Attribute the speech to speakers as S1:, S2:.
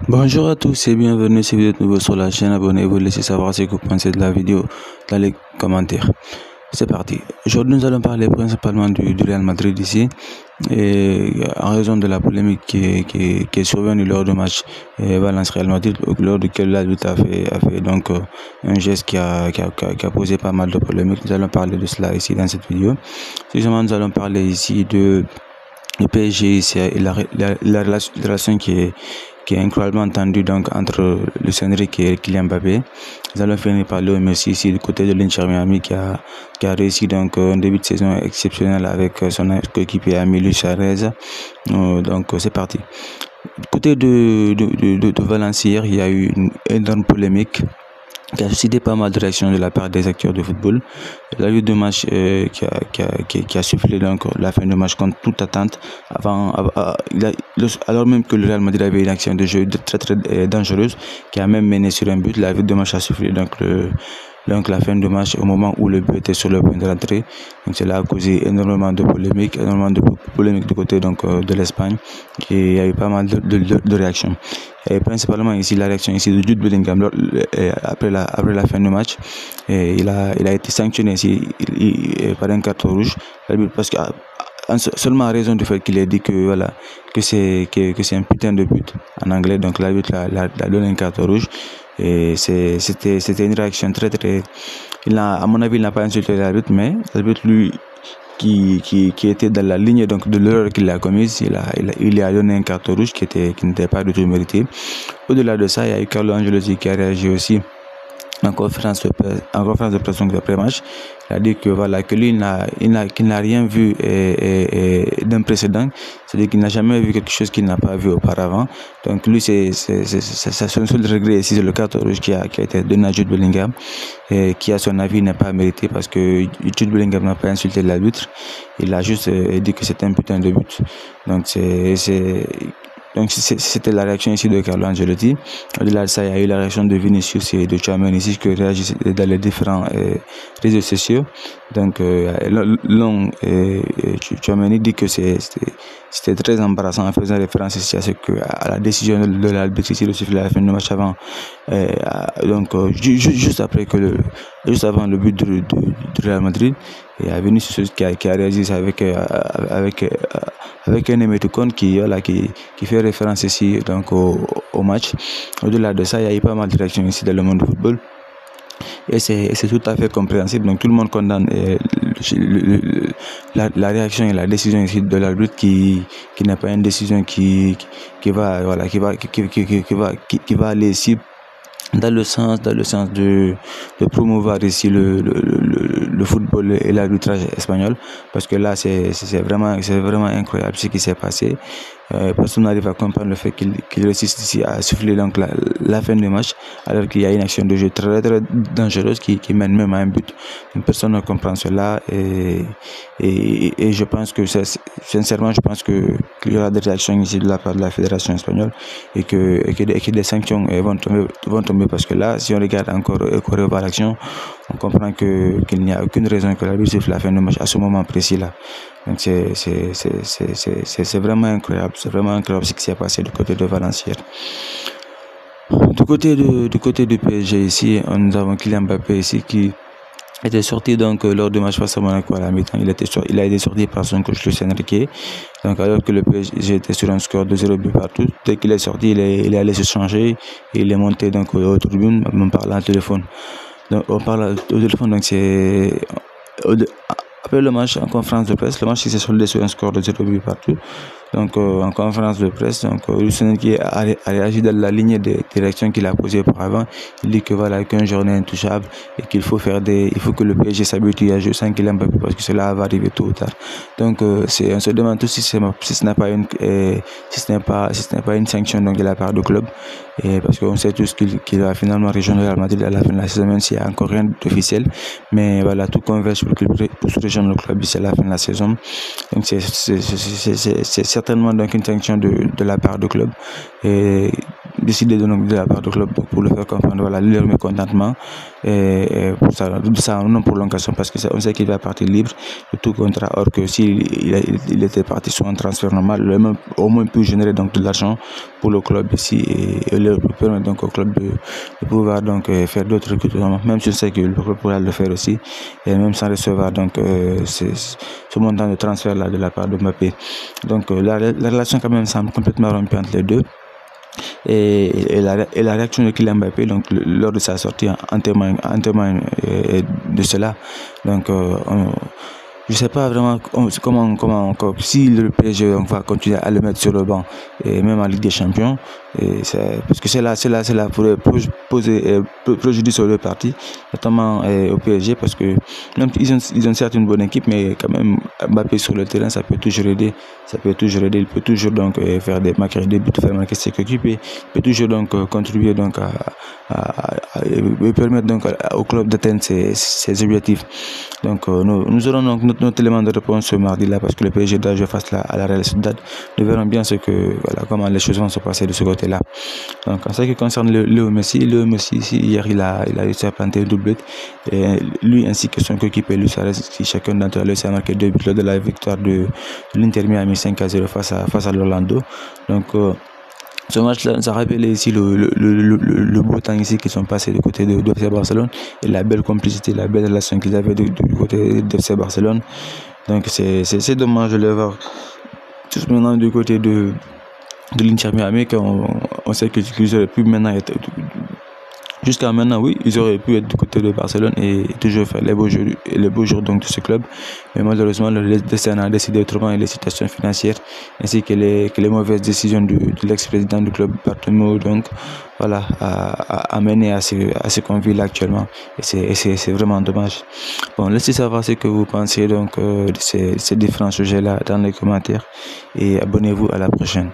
S1: Bonjour à tous et bienvenue si vous êtes nouveau sur la chaîne. Abonnez-vous, laissez savoir ce que vous pensez de la vidéo dans les commentaires. C'est parti. Aujourd'hui, nous allons parler principalement du Real Madrid ici, et en raison de la polémique qui est survenue lors du match Valence-Real Madrid, lors duquel l'arbitre a fait donc un geste qui a posé pas mal de polémiques. Nous allons parler de cela ici dans cette vidéo. Justement, nous allons parler ici de le PSG ici et la relation qui est incroyablement tendue donc entre Luis Enrique et Kylian Mbappé. Nous allons finir par le Messi ici du côté de l'Inter Miami qui a réussi donc un début de saison exceptionnel avec son coéquipier ami Luis Suarez. Donc c'est parti. Du côté de Valence hier, il y a eu une énorme polémique qui a suscité pas mal de réactions de la part des acteurs de football. La vue de match qui a soufflé donc la fin de match contre toute attente, alors même que le Real Madrid avait une action de jeu très dangereuse qui a même mené sur un but. La vue de match a soufflé donc la fin de match au moment où le but était sur le point de rentrer. Donc cela a causé énormément de polémiques, du côté donc de l'Espagne, et il y a eu pas mal de réactions. Et principalement ici la réaction ici de Jude Bellingham après la fin du match. Et il a été sanctionné ici par un carton rouge parce que seulement à raison du fait qu'il ait dit que voilà que c'est un putain de but en anglais. Donc l'arbitre l'a donné un carton rouge, et c'était une réaction très à mon avis il n'a pas insulté l'arbitre, mais l'arbitre lui qui était dans la ligne donc de l'erreur qu'il a commise, il a donné un carton rouge qui n'était pas du tout mérité. Au-delà de ça, il y a eu Carlo Ancelotti qui a réagi aussi en conférence de presse après match. Il a dit que voilà que lui qu'il n'a rien vu d'un précédent, c'est-à-dire qu'il n'a jamais vu quelque chose qu'il n'a pas vu auparavant. Donc lui c'est son seul regret ici, c'est le carton rouge qui a été donné à Jude Bellingham, et qui à son avis n'est pas mérité parce que Jude Bellingham n'a pas insulté l'arbitre, il a juste dit que c'était un putain de but. Donc c'était la réaction ici de Carlo Ancelotti. Au-delà de ça, il y a eu la réaction de Vinicius et de Tchouaméni ici qui réagissent dans les différents réseaux sociaux. Donc Tchouaméni dit que c'était très embarrassant, en faisant référence ici à la décision de l'arbitre ici de siffler à la fin du match avant, juste avant le but du Real Madrid. Et il y a Vinicius qui a réagi avec un émoticône qui fait référence ici donc au match. Au-delà de ça, il y a eu pas mal de réactions ici dans le monde du football, et c'est tout à fait compréhensible. Donc tout le monde condamne la réaction et la décision ici de l'arbitre qui n'est pas une décision qui va aller ici dans le sens de promouvoir ici le football et l'arbitrage espagnol, parce que là c'est vraiment incroyable ce qui s'est passé. Personne n'arrive à comprendre le fait qu'il réussisse ici à souffler donc la fin du match alors qu'il y a une action de jeu très dangereuse qui mène même à un but. Donc, personne ne comprend cela, et je pense que sincèrement qu'il y aura des réactions ici de la part de la fédération espagnole, et que des sanctions vont tomber, parce que là si on regarde encore et qu'on revoit l'action, on comprend qu'il n'y a aucune raison que l'arbitre siffle la fin du match à ce moment précis là. Donc c'est vraiment incroyable, ce qui s'est passé du côté de Valence hier. Du côté du PSG ici, nous avons Kylian Mbappé ici qui était sorti donc lors du match face à Monaco à la mi-temps. Il a été sorti par son coach Luis Enrique. Donc alors que le PSG était sur un score de 0 but partout, dès qu'il est sorti, il est allé se changer et il est monté donc aux tribunes en parlant au téléphone. Donc on parle au téléphone, donc c'est après le match en conférence de presse, le match s'est soldé sur un score de 0 but partout. Donc en conférence de presse, donc Luis Enrique a réagi dans la ligne des directions qu'il a posées auparavant. Il dit que voilà qu'un joueur est intouchable et qu'il faut que le PSG s'habitue à jouer sans Kylian Mbappé, parce que cela va arriver tôt ou tard. Donc on se demande tous si ce n'est pas une sanction donc de la part du club, et parce qu'on sait tous qu'il va finalement rejoindre le Real Madrid à la fin de la saison, même s'il n'y a encore rien d'officiel. Mais voilà, tout converge pour se rejoindre le club d'ici à la fin de la saison. Donc c'est certainement donc une sanction de la part du club. Et décidé de la part du club pour le faire comprendre, voilà, leur mécontentement et pour ça non prolongation parce que on sait qu'il va partir libre de tout contrat, or que s'il il était parti sur un transfert normal, il aurait même au moins pu générer donc de l'argent pour le club ici et leur permettre donc au club de pouvoir donc faire d'autres recrutements, même si je sais que le club pourra le faire aussi et même sans recevoir donc ce montant de transfert là de la part de Mbappé. Donc la relation quand même semble complètement rompue entre les deux. Et la réaction de Kylian Mbappé donc lors de sa sortie en témoigne de cela. Donc je sais pas vraiment comment si le PSG va continuer à le mettre sur le banc et même en Ligue des Champions, parce que c'est là pour poser préjudice aux deux parties, notamment au PSG, parce que même ils ont certes une bonne équipe, mais quand même Mbappé sur le terrain ça peut toujours aider, il peut toujours donc faire marquer des buts, faire marquer ses coéquipiers, il peut toujours donc contribuer donc et permettre donc au club d'atteindre ses objectifs. Donc nous aurons donc notre élément de réponse ce mardi là, parce que le PSG doit jouer face à la Real Sociedad. Nous verrons bien comment les choses vont se passer de ce côté là. Donc en ce qui concerne Léo Messi ici, hier il a réussi à planter un doublé, et lui ainsi que son coéquipier Luis Suarez, qui chacun d'entre eux a réussi à marquer 2 buts lors de la victoire de l'Inter Miami 5-0 face à l'Orlando. Donc ce match-là, ça rappelait ici le beau temps ici qui sont passés du côté de FC Barcelone et la belle complicité, la belle relation qu'ils avaient du côté de FC Barcelone. Donc c'est dommage de les voir tous maintenant du côté de l'Inter Miami, on sait qu'ils auraient pu maintenant être. Jusqu'à maintenant, oui, ils auraient pu être du côté de Barcelone et toujours faire les beaux jours donc de ce club. Mais malheureusement, le destin a décidé autrement, et les situations financières ainsi que les mauvaises décisions de l'ex-président du club, Bartomeu, donc voilà, a mené à ce qu'on vit là actuellement. Et c'est vraiment dommage. Bon, laissez savoir ce que vous pensez donc de ces différents sujets-là dans les commentaires et abonnez-vous à la prochaine.